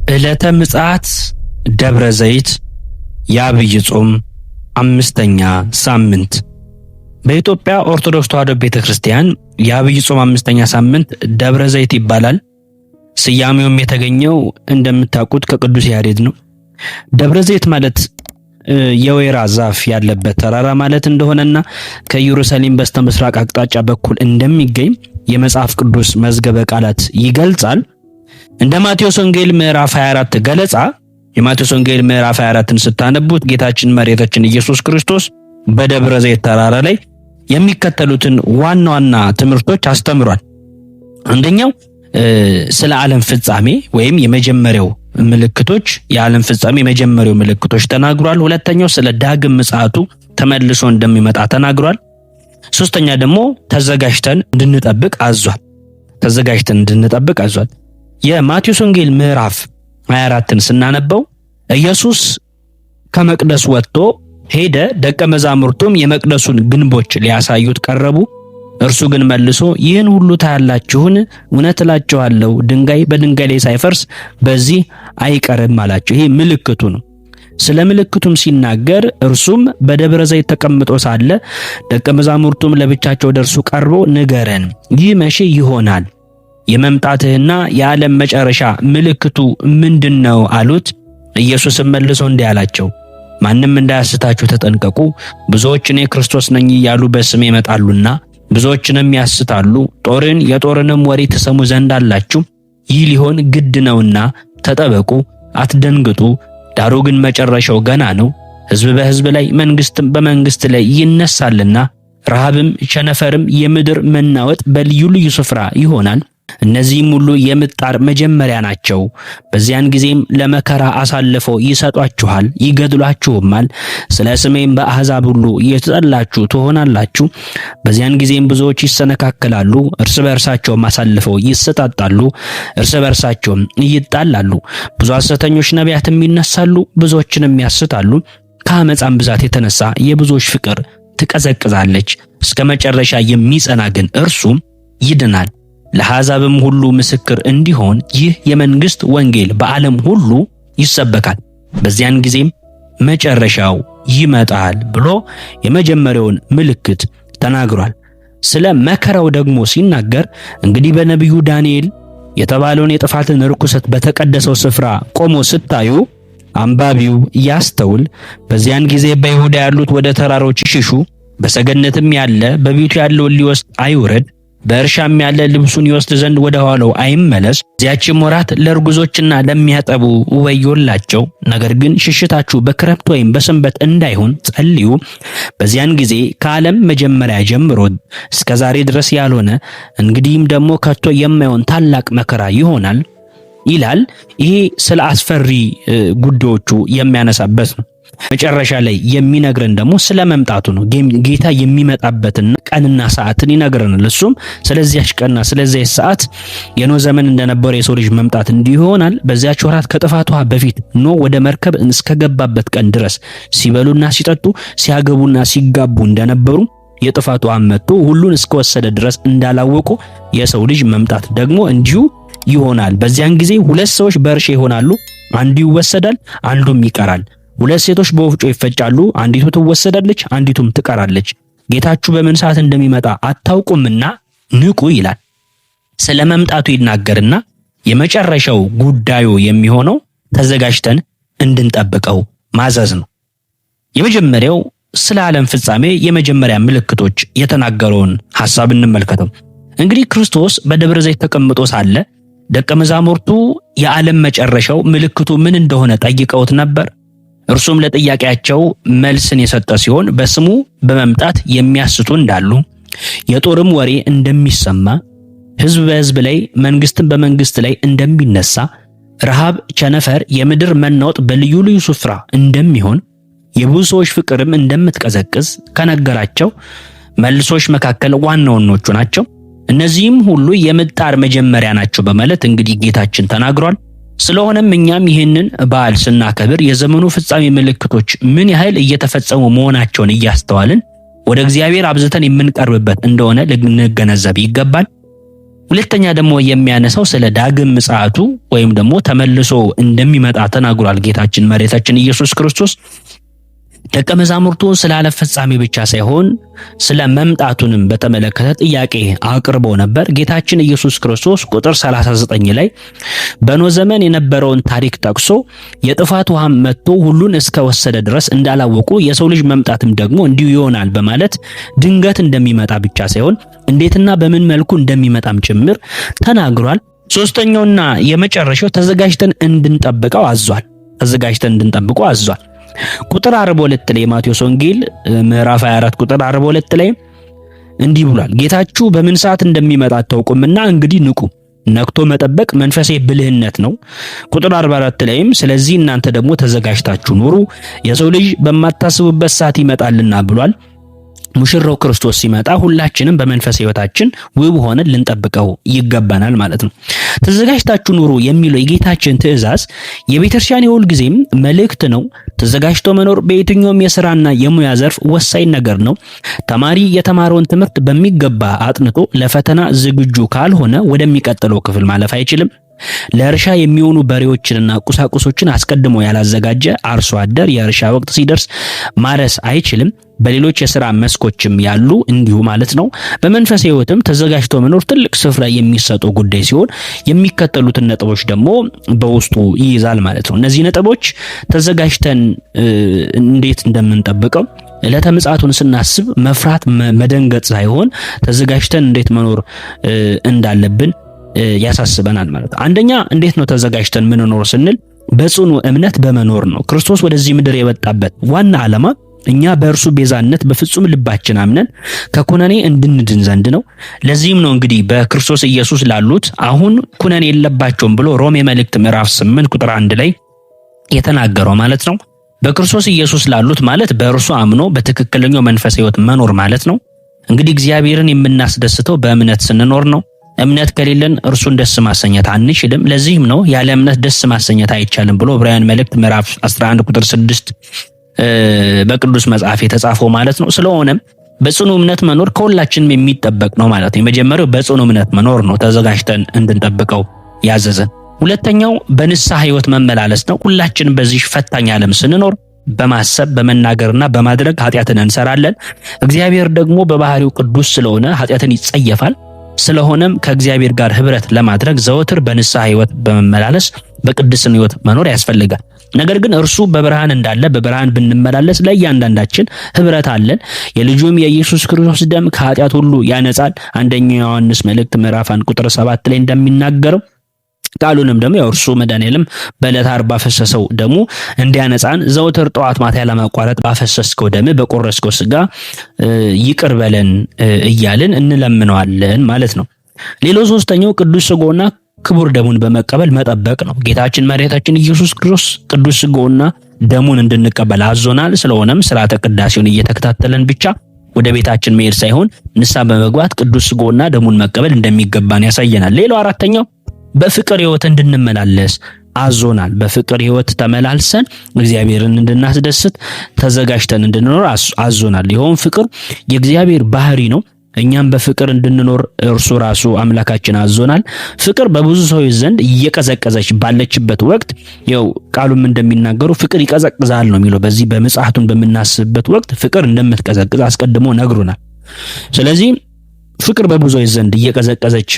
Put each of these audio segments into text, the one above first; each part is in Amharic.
ዕለተ ምጽአት ደብረ ዘይት የዐቢይ ጾም አምስተኛ ሳምንት። በኢትዮጵያ ኦርቶዶክስ ተዋሕዶ ቤተክርስቲያን የዐቢይ ጾም አምስተኛ ሳምንት ደብረ ዘይት ይባላል። ስያሜውም የተገኘው እንደምታውቁት ከቅዱስ ያሬድ ነው። ደብረ ዘይት ማለት የወይራ ዛፍ ያለበት ተራራ ማለት እንደሆነና ከኢየሩሳሌም በስተምስራቅ አቅጣጫ በኩል እንደሚገኝ የመጽሐፍ ቅዱስ መዝገበ ቃላት ይገልጻል። እንደ ማቴዎስ ወንጌል ምዕራፍ 24 ገለጻ የማቴዎስ ወንጌል ምዕራፍ 24ን ስታነቡት ጌታችን መድኃኒታችን ኢየሱስ ክርስቶስ በደብረ ዘይት ተራራ ላይ የሚከተሉትን ዋና ዋና ትምህርቶች አስተምሯል። አንደኛው ስለ ዓለም ፍጻሜ ወይም የመጀመሪያው ምልክቶች የዓለም ፍጻሜ የመጀመሪያው ምልክቶች ተናግሯል። ሁለተኛው ስለ ዳግም ምጽአቱ ተመልሶ እንደሚመጣ ተናግሯል። ሶስተኛ ደግሞ ተዘጋጅተን እንድንጠብቅ አዟል። የማቴዎስ ወንጌል ምዕራፍ 24ን ስናነበው ኢየሱስ ከመቅደስ ወጥቶ ሄደ፣ ደቀ መዛሙርቱም የመቅደሱን ግንቦች ሊያሳዩት ቀረቡ። እርሱ ግን መልሶ ይህን ሁሉ ታያላችሁን? እውነት እላችኋለሁ ድንጋይ በድንጋይ ላይ ሳይፈርስ በዚህ አይቀርም አላቸው። ይሄ ምልክቱ ነው። ስለ ምልክቱም ሲናገር እርሱም በደብረ ዘይት ተቀምጦ ሳለ ደቀ መዛሙርቱም ለብቻቸው ደርሱ ቀርበው ንገረን፣ ይህ መቼ ይሆናል? የመምጣትህና የዓለም መጨረሻ ምልክቱ ምንድነው? አሉት። ኢየሱስም መልሶ እንዲህ አላቸው፣ ማንም እንዳያስታችሁ ተጠንቀቁ። ብዙዎች እኔ ክርስቶስ ነኝ እያሉ በስሜ ይመጣሉና ብዙዎችንም ያስታሉ። የጦርንም ወሬ ትሰሙ ዘንድ አላችሁ። ይህ ሊሆን ግድ ነውና ተጠበቁ፣ አትደንግጡ። ዳሩ ግን መጨረሻው ገና ነው። ሕዝብ በሕዝብ ላይ መንግስትም በመንግስት ላይ ይነሳልና ረሃብም ቸነፈርም የምድር መናወጥ በልዩ ልዩ ስፍራ ይሆናል። እነዚህም ሁሉ የምጣር መጀመሪያ ናቸው። በዚያን ጊዜም ለመከራ አሳልፈው ይሰጧችኋል፣ ይገድሏችሁማል። ስለ ስሜም በአሕዛብ ሁሉ የተጠላችሁ ትሆናላችሁ። በዚያን ጊዜም ብዙዎች ይሰነካከላሉ፣ እርስ በርሳቸውም አሳልፈው ይሰጣጣሉ፣ እርስ በርሳቸውም ይጣላሉ። ብዙ ሐሰተኞች ነቢያትም ይነሳሉ፣ ብዙዎችንም ያስታሉ። ከአመፃም ብዛት የተነሳ የብዙዎች ፍቅር ትቀዘቅዛለች። እስከ መጨረሻ የሚጸና ግን እርሱ ይድናል። ለአሕዛብም ሁሉ ምስክር እንዲሆን ይህ የመንግስት ወንጌል በዓለም ሁሉ ይሰበካል። በዚያን ጊዜም መጨረሻው ይመጣል ብሎ የመጀመሪያውን ምልክት ተናግሯል። ስለ መከራው ደግሞ ሲናገር እንግዲህ በነቢዩ ዳንኤል የተባለውን የጥፋትን ርኩሰት በተቀደሰው ስፍራ ቆሞ ስታዩ አንባቢው ያስተውል። በዚያን ጊዜ በይሁዳ ያሉት ወደ ተራሮች ይሽሹ፣ በሰገነትም ያለ በቤቱ ያለውን ሊወስድ አይውረድ፣ በእርሻም ያለ ልብሱን ይወስድ ዘንድ ወደ ኋላው አይመለስ። እዚያችም ወራት ለርጉዞችና ለሚያጠቡ ወዮላቸው። ነገር ግን ሽሽታችሁ በክረምት ወይም በሰንበት እንዳይሆን ጸልዩ። በዚያን ጊዜ ከዓለም መጀመሪያ ጀምሮ እስከ ዛሬ ድረስ ያልሆነ እንግዲህም ደግሞ ከቶ የማይሆን ታላቅ መከራ ይሆናል ይላል። ይሄ ስለ አስፈሪ ጉዳዮቹ የሚያነሳበት ነው። መጨረሻ ላይ የሚነግረን ደግሞ ስለ መምጣቱ ነው። ጌታ የሚመጣበትን ቀንና ሰዓትን ይነግረናል። እሱም ስለዚያች ቀንና ስለዚያች ሰዓት የኖህ ዘመን እንደነበረ የሰው ልጅ መምጣት እንዲሁ ይሆናል። በዚያች ወራት ከጥፋቷ በፊት ኖህ ወደ መርከብ እስከገባበት ቀን ድረስ ሲበሉና ሲጠጡ ሲያገቡና ሲጋቡ እንደነበሩ የጥፋቱ መጥቶ ሁሉን እስከወሰደ ድረስ እንዳላወቁ የሰው ልጅ መምጣት ደግሞ እንዲሁ ይሆናል። በዚያን ጊዜ ሁለት ሰዎች በእርሻ ይሆናሉ፣ አንዱ ይወሰዳል፣ አንዱም ይቀራል። ሁለት ሴቶች በወፍጮ ይፈጫሉ፣ አንዲቱ ትወሰዳለች፣ አንዲቱም ትቀራለች። ጌታችሁ በምን ሰዓት እንደሚመጣ አታውቁምና ንቁ ይላል። ስለ መምጣቱ ይናገርና የመጨረሻው ጉዳዩ የሚሆነው ተዘጋጅተን እንድንጠብቀው ማዘዝ ነው። የመጀመሪያው ስለ ዓለም ፍጻሜ የመጀመሪያ ምልክቶች የተናገረውን ሐሳብ እንመልከተው። እንግዲህ ክርስቶስ በደብረ ዘይት ተቀምጦ ሳለ ደቀ መዛሙርቱ የዓለም መጨረሻው ምልክቱ ምን እንደሆነ ጠይቀውት ነበር። እርሱም ለጥያቄያቸው መልስን የሰጠ ሲሆን በስሙ በመምጣት የሚያስቱ እንዳሉ፣ የጦርም ወሬ እንደሚሰማ፣ ሕዝብ በሕዝብ ላይ መንግስትም በመንግስት ላይ እንደሚነሳ፣ ረሃብ፣ ቸነፈር፣ የምድር መናወጥ በልዩ ልዩ ስፍራ እንደሚሆን፣ የብዙ ሰዎች ፍቅርም እንደምትቀዘቅዝ ከነገራቸው መልሶች መካከል ዋና ዋናዎቹ ናቸው። እነዚህም ሁሉ የምጣር መጀመሪያ ናቸው በማለት እንግዲህ ጌታችን ተናግሯል። ስለሆነም እኛም ይህንን በዓል ስናከብር የዘመኑ ፍጻሜ ምልክቶች ምን ያህል እየተፈጸሙ መሆናቸውን እያስተዋልን ወደ እግዚአብሔር አብዝተን የምንቀርብበት እንደሆነ ልንገነዘብ ይገባል። ሁለተኛ ደግሞ የሚያነሳው ስለ ዳግም ምጽአቱ ወይም ደግሞ ተመልሶ እንደሚመጣ ተናግሯል ጌታችን መድኃኒታችን ኢየሱስ ክርስቶስ። ደቀ መዛሙርቱ ስላለ ፍጻሜ ብቻ ሳይሆን ስለ መምጣቱንም በተመለከተ ጥያቄ አቅርቦ ነበር። ጌታችን ኢየሱስ ክርስቶስ ቁጥር 39 ላይ በኖህ ዘመን የነበረውን ታሪክ ጠቅሶ የጥፋት ውሃ መጥቶ ሁሉን እስከወሰደ ድረስ እንዳላወቁ የሰው ልጅ መምጣትም ደግሞ እንዲሁ ይሆናል በማለት ድንገት እንደሚመጣ ብቻ ሳይሆን እንዴትና በምን መልኩ እንደሚመጣም ጭምር ተናግሯል። ሶስተኛውና የመጨረሻው ተዘጋጅተን እንድንጠብቀው አዟል። ቁጥር 42 ላይ ማቴዎስ ወንጌል ምዕራፍ 24 ቁጥር 42 ላይ እንዲህ ብሏል፣ ጌታችሁ በምን ሰዓት እንደሚመጣ አታውቁምና እንግዲህ ንቁ፣ ነቅቶ መጠበቅ መንፈሳዊ ብልህነት ነው። ቁጥር 44 ላይም ስለዚህ እናንተ ደግሞ ተዘጋጅታችሁ ኑሩ፣ የሰው ልጅ በማታስቡበት ሰዓት ይመጣልና ብሏል። ሙሽራው ክርስቶስ ሲመጣ ሁላችንም በመንፈስ ሕይወታችን ውብ ሆነን ልንጠብቀው ይገባናል ማለት ነው። ተዘጋጅታችሁ ኑሩ የሚለው የጌታችን ትእዛዝ የቤተክርስቲያን የሁል ጊዜም መልእክት ነው። ተዘጋጅቶ መኖር በየትኛውም የሥራና የሙያ ዘርፍ ወሳኝ ነገር ነው። ተማሪ የተማረውን ትምህርት በሚገባ አጥንቶ ለፈተና ዝግጁ ካልሆነ ወደሚቀጥለው ክፍል ማለፍ አይችልም። ለእርሻ የሚሆኑ በሬዎችንና ቁሳቁሶችን አስቀድሞ ያላዘጋጀ አርሶ አደር የእርሻ ወቅት ሲደርስ ማረስ አይችልም። በሌሎች የሥራ መስኮችም ያሉ እንዲሁ ማለት ነው። በመንፈስ ሕይወትም ተዘጋጅቶ መኖር ትልቅ ስፍራ የሚሰጠው ጉዳይ ሲሆን የሚከተሉትን ነጥቦች ደግሞ በውስጡ ይይዛል ማለት ነው። እነዚህ ነጥቦች ተዘጋጅተን እንዴት እንደምንጠብቀው ዕለተ ምጽአቱን ስናስብ መፍራት መደንገጥ ሳይሆን ተዘጋጅተን እንዴት መኖር እንዳለብን ያሳስበናል ማለት ነው። አንደኛ እንዴት ነው ተዘጋጅተን ምንኖር ስንል በጽኑ እምነት በመኖር ነው። ክርስቶስ ወደዚህ ምድር የመጣበት ዋና ዓላማ እኛ በእርሱ ቤዛነት በፍጹም ልባችን አምነን ከኩነኔ እንድንድን ዘንድ ነው። ለዚህም ነው እንግዲህ በክርስቶስ ኢየሱስ ላሉት አሁን ኩነኔ የለባቸውም ብሎ ሮሜ መልእክት ምዕራፍ 8 ቁጥር 1 ላይ የተናገረው ማለት ነው። በክርስቶስ ኢየሱስ ላሉት ማለት በእርሱ አምኖ በትክክለኛው መንፈስ ሕይወት መኖር ማለት ነው። እንግዲህ እግዚአብሔርን የምናስደስተው በእምነት ስንኖር ነው። እምነት ከሌለን እርሱን ደስ ማሰኘት አንችልም። ለዚህም ነው ያለ እምነት ደስ ማሰኘት አይቻልም ብሎ ዕብራውያን መልእክት ምዕራፍ 11 ቁጥር 6 በቅዱስ መጽሐፍ የተጻፈው ማለት ነው። ስለሆነም በጽኑ እምነት መኖር ከሁላችንም የሚጠበቅ ነው ማለት ነው። የመጀመሪያው በጽኑ እምነት መኖር ነው፣ ተዘጋጅተን እንድንጠብቀው ያዘዘን። ሁለተኛው በንስሐ ሕይወት መመላለስ ነው። ሁላችንም በዚህ ፈታኝ ዓለም ስንኖር በማሰብ በመናገርና በማድረግ ኃጢአትን እንሰራለን። እግዚአብሔር ደግሞ በባህሪው ቅዱስ ስለሆነ ኃጢአትን ይጸየፋል። ስለሆነም ከእግዚአብሔር ጋር ህብረት ለማድረግ ዘወትር በንስሐ ሕይወት በመመላለስ በቅድስና ሕይወት መኖር ያስፈልጋል። ነገር ግን እርሱ በብርሃን እንዳለ በብርሃን ብንመላለስ ለእያንዳንዳችን ህብረት አለን። የልጁም የኢየሱስ ክርስቶስ ደም ከኃጢአት ሁሉ ያነጻል። አንደኛ ዮሐንስ መልእክት ምዕራፍ 1 ቁጥር 7 ላይ እንደሚናገረው ቃሉንም ደግሞ እርሱ መድኃኔዓለም በዕለተ ዓርብ ባፈሰሰው ደሙ እንዲያነጻን ዘወትር ጠዋት ማታ ያለማቋረጥ ባፈሰስከው ደም በቆረስከው ሥጋ ይቅር በለን እያልን እንለምነዋለን ማለት ነው። ሌላው ሶስተኛው ቅዱስ ሥጋውና ክቡር ደሙን በመቀበል መጠበቅ ነው። ጌታችን መድኃኒታችን ኢየሱስ ክርስቶስ ቅዱስ ሥጋውና ደሙን እንድንቀበል አዞናል። ስለሆነም ሥርዓተ ቅዳሴውን እየተከታተለን ብቻ ወደ ቤታችን መሄድ ሳይሆን ንስሐ በመግባት ቅዱስ ሥጋውና ደሙን መቀበል እንደሚገባን ያሳየናል። ሌላው አራተኛው በፍቅር ሕይወት እንድንመላለስ አዞናል። በፍቅር ሕይወት ተመላልሰን እግዚአብሔርን እንድናስደስት ተዘጋጅተን እንድንኖር አዞናል። ይኸውም ፍቅር የእግዚአብሔር ባህሪ ነው። እኛም በፍቅር እንድንኖር እርሱ ራሱ አምላካችን አዞናል። ፍቅር በብዙ ሰዎች ዘንድ እየቀዘቀዘች ባለችበት ወቅት ያው ቃሉም እንደሚናገሩ ፍቅር ይቀዘቅዛል ነው የሚለው። በዚህ በምጽአቱን በምናስብበት ወቅት ፍቅር እንደምትቀዘቅዝ አስቀድሞ ነግሮናል። ስለዚህ ፍቅር በብዙ ሰዎች ዘንድ እየቀዘቀዘች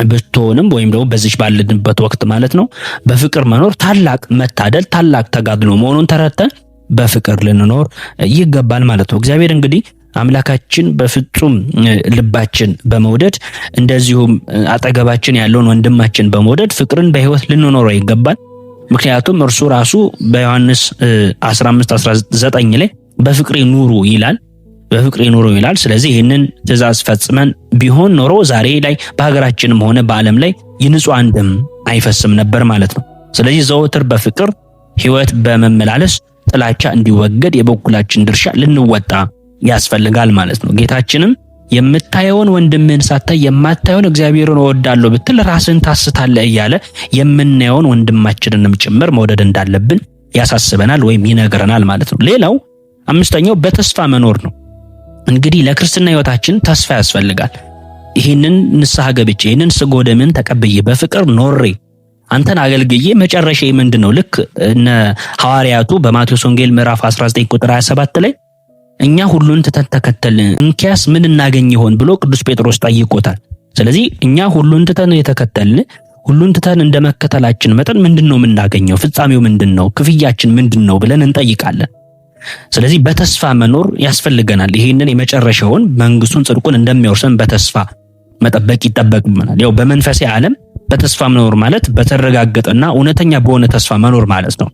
ብትሆንም ወይም ደግሞ በዚህ ባለንበት ወቅት ማለት ነው በፍቅር መኖር ታላቅ መታደል ታላቅ ተጋድሎ መሆኑን ተረድተን በፍቅር ልንኖር ይገባል ማለት ነው። እግዚአብሔር እንግዲህ አምላካችን በፍጹም ልባችን በመውደድ እንደዚሁም አጠገባችን ያለውን ወንድማችን በመውደድ ፍቅርን በሕይወት ልንኖረው ይገባል። ምክንያቱም እርሱ ራሱ በዮሐንስ 15:19 ላይ በፍቅሬ ኑሩ ይላል። በፍቅሬ ኑሩ ይላል። ስለዚህ ይህንን ትእዛዝ ፈጽመን ቢሆን ኖሮ ዛሬ ላይ በሀገራችንም ሆነ በዓለም ላይ የንጹሐን ደም አይፈስም ነበር ማለት ነው። ስለዚህ ዘወትር በፍቅር ሕይወት በመመላለስ ጥላቻ እንዲወገድ የበኩላችን ድርሻ ልንወጣ ያስፈልጋል ማለት ነው። ጌታችንም የምታየውን ወንድምህን ሳታይ የማታየውን እግዚአብሔርን እወዳለሁ ብትል ራስን ታስታለህ እያለ የምናየውን ወንድማችንንም ጭምር መውደድ እንዳለብን ያሳስበናል ወይም ይነግረናል ማለት ነው። ሌላው አምስተኛው በተስፋ መኖር ነው። እንግዲህ ለክርስትና ሕይወታችን ተስፋ ያስፈልጋል። ይህንን ንስሐ ገብቼ ይህንን ስጋ ወደምን ተቀብዬ በፍቅር ኖሬ አንተን አገልግዬ መጨረሻዬ ምንድነው? ልክ እነ ሐዋርያቱ በማቴዎስ ወንጌል ምዕራፍ 19 ቁጥር 27 ላይ እኛ ሁሉን ትተን ተከተልን እንኪያስ ምን እናገኝ ይሆን ብሎ ቅዱስ ጴጥሮስ ጠይቆታል። ስለዚህ እኛ ሁሉን ትተን የተከተልን ሁሉን ትተን እንደመከተላችን መጠን ምንድነው የምናገኘው? ፍጻሜው ምንድነው? ክፍያችን ምንድነው ብለን እንጠይቃለን። ስለዚህ በተስፋ መኖር ያስፈልገናል። ይሄንን የመጨረሻውን መንግስቱን ጽድቁን እንደሚያወርሰን በተስፋ መጠበቅ ይጠበቅብናል። ያው በመንፈሳዊ ዓለም በተስፋ መኖር ማለት በተረጋገጠና እውነተኛ በሆነ ተስፋ መኖር ማለት ነው።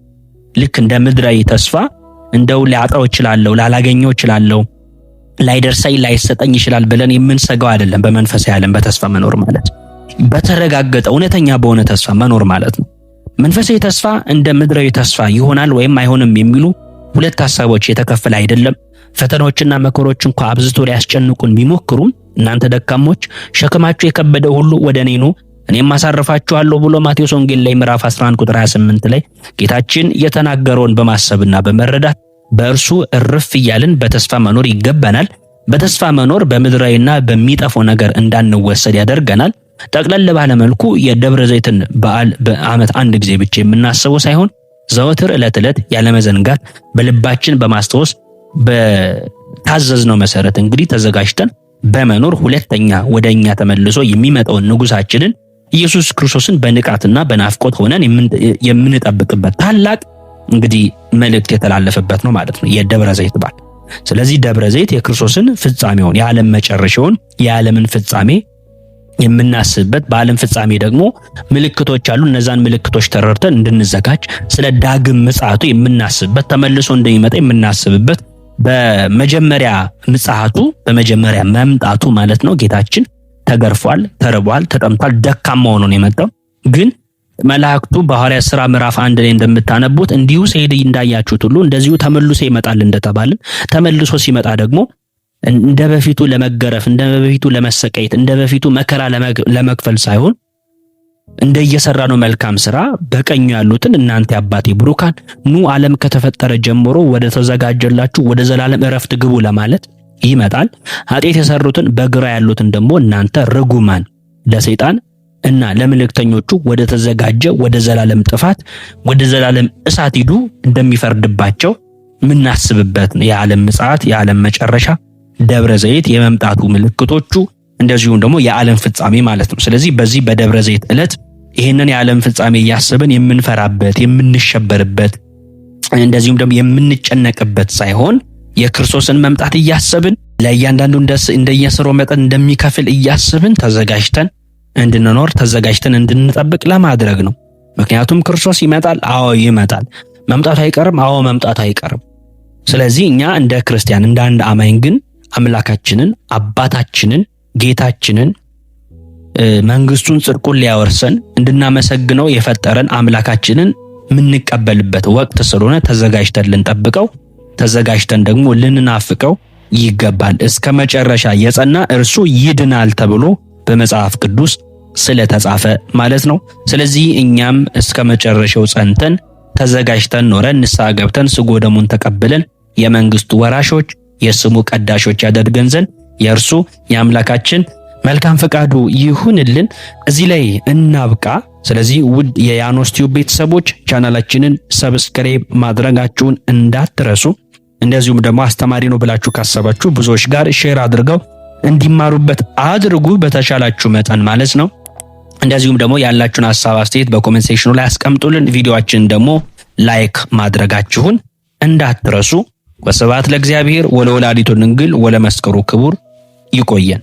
ልክ እንደ ምድራዊ ተስፋ እንደው ላጣው እችላለሁ፣ ላላገኘው እችላለሁ፣ ላይደርሰኝ ላይሰጠኝ ይችላል ብለን የምንሰጋው አይደለም። በመንፈሳዊ ዓለም በተስፋ መኖር ማለት በተረጋገጠ እውነተኛ በሆነ ተስፋ መኖር ማለት ነው። መንፈሳዊ ተስፋ እንደ ምድራዊ ተስፋ ይሆናል ወይም አይሆንም የሚሉ ሁለት ሐሳቦች የተከፈለ አይደለም። ፈተናዎችና መከሮች እንኳን አብዝቶ ሊያስጨንቁን ቢሞክሩም እናንተ ደካሞች ሸክማችሁ የከበደ ሁሉ ወደ እኔ ኑ እኔም አሳርፋችኋለሁ ብሎ ማቴዎስ ወንጌል ላይ ምዕራፍ 11 ቁጥር 28 ላይ ጌታችን የተናገረውን በማሰብና በመረዳት በእርሱ እርፍ እያልን በተስፋ መኖር ይገባናል። በተስፋ መኖር በምድራዊና በሚጠፋው ነገር እንዳንወሰድ ያደርገናል። ጠቅለል ባለ መልኩ የደብረ ዘይትን በዓል በዓመት አንድ ጊዜ ብቻ የምናስበው ሳይሆን ዘወትር ዕለት ያለመዘንጋት በልባችን በማስታወስ በታዘዝነው መሰረት እንግዲህ ተዘጋጅተን በመኖር ሁለተኛ ወደኛ ተመልሶ የሚመጣውን ንጉሳችንን ኢየሱስ ክርስቶስን በንቃትና በናፍቆት ሆነን የምንጠብቅበት ታላቅ እንግዲህ መልእክት የተላለፈበት ነው ማለት ነው የደብረ ዘይት በዓል። ስለዚህ ደብረ ዘይት የክርስቶስን ፍጻሜውን የዓለም መጨረሻውን የዓለምን ፍጻሜ የምናስብበት በዓለም ፍጻሜ ደግሞ ምልክቶች አሉ። እነዛን ምልክቶች ተረድተን እንድንዘጋጅ ስለ ዳግም ምጽአቱ የምናስብበት ተመልሶ እንደሚመጣ የምናስብበት በመጀመሪያ ምጽአቱ በመጀመሪያ መምጣቱ ማለት ነው ጌታችን ተገርፏል፣ ተርቧል፣ ተጠምቷል፣ ደካማ ሆኖ ነው የመጣው። ግን መላእክቱ በሐዋርያት ሥራ ምዕራፍ 1 ላይ እንደምታነቡት እንዲሁ ሲሄድ እንዳያችሁት ሁሉ እንደዚሁ ተመልሶ ይመጣል እንደተባለ ተመልሶ ሲመጣ ደግሞ እንደ በፊቱ ለመገረፍ እንደ በፊቱ ለመሰቀየት እንደ በፊቱ መከራ ለመክፈል ሳይሆን እንደየሰራነው መልካም ሥራ በቀኙ ያሉትን እናንተ አባቴ ብሩካን ኑ ዓለም ከተፈጠረ ጀምሮ ወደ ተዘጋጀላችሁ ወደ ዘላለም ዕረፍት ግቡ ለማለት ይመጣል። ኃጢአት የሰሩትን በግራ ያሉትን ደግሞ እናንተ ርጉማን ለሰይጣን እና ለመልእክተኞቹ ወደ ተዘጋጀ ወደ ዘላለም ጥፋት ወደ ዘላለም እሳት ሂዱ እንደሚፈርድባቸው ምናስብበት የዓለም ምጽአት የዓለም መጨረሻ ደብረ ዘይት የመምጣቱ ምልክቶቹ እንደዚሁም ደግሞ የዓለም ፍጻሜ ማለት ነው። ስለዚህ በዚህ በደብረ ዘይት ዕለት ይህንን የዓለም ፍጻሜ እያስብን የምንፈራበት የምንሸበርበት እንደዚሁም ደግሞ የምንጨነቅበት ሳይሆን የክርስቶስን መምጣት እያስብን ለእያንዳንዱ እንደየስራው መጠን እንደሚከፍል እያስብን ተዘጋጅተን እንድንኖር ተዘጋጅተን እንድንጠብቅ ለማድረግ ነው። ምክንያቱም ክርስቶስ ይመጣል። አዎ ይመጣል። መምጣቱ አይቀርም። አዎ መምጣቱ አይቀርም። ስለዚህ እኛ እንደ ክርስቲያን እንደ አንድ አማኝ ግን አምላካችንን አባታችንን ጌታችንን መንግስቱን ጽድቁን ሊያወርሰን እንድናመሰግነው የፈጠረን አምላካችንን የምንቀበልበት ወቅት ስለሆነ ተዘጋጅተን ልንጠብቀው ተዘጋጅተን ደግሞ ልንናፍቀው ይገባል። እስከ መጨረሻ የጸና እርሱ ይድናል ተብሎ በመጽሐፍ ቅዱስ ስለተጻፈ ማለት ነው። ስለዚህ እኛም እስከ መጨረሻው ጸንተን ተዘጋጅተን ኖረን ንስሐ ገብተን ስጋ ወደሙን ተቀብለን የመንግስቱ ወራሾች የስሙ ቀዳሾች ያደርገን ዘንድ የእርሱ የአምላካችን መልካም ፈቃዱ ይሁንልን። እዚህ ላይ እናብቃ። ስለዚህ ውድ የያኖስ ቲዩብ ቤተሰቦች ቻናላችንን ሰብስክራይብ ማድረጋችሁን እንዳትረሱ። እንደዚሁም ደግሞ አስተማሪ ነው ብላችሁ ካሰባችሁ ብዙዎች ጋር ሼር አድርገው እንዲማሩበት አድርጉ በተቻላችሁ መጠን ማለት ነው። እንደዚሁም ደግሞ ያላችሁን ሐሳብ አስተያየት በኮሜንት ሴክሽኑ ላይ አስቀምጡልን። ቪዲዮአችንን ደግሞ ላይክ ማድረጋችሁን እንዳትረሱ። ወስብሐት ለእግዚአብሔር ወለወላዲቱ ድንግል ወለመስቀሉ ክቡር። ይቆየን።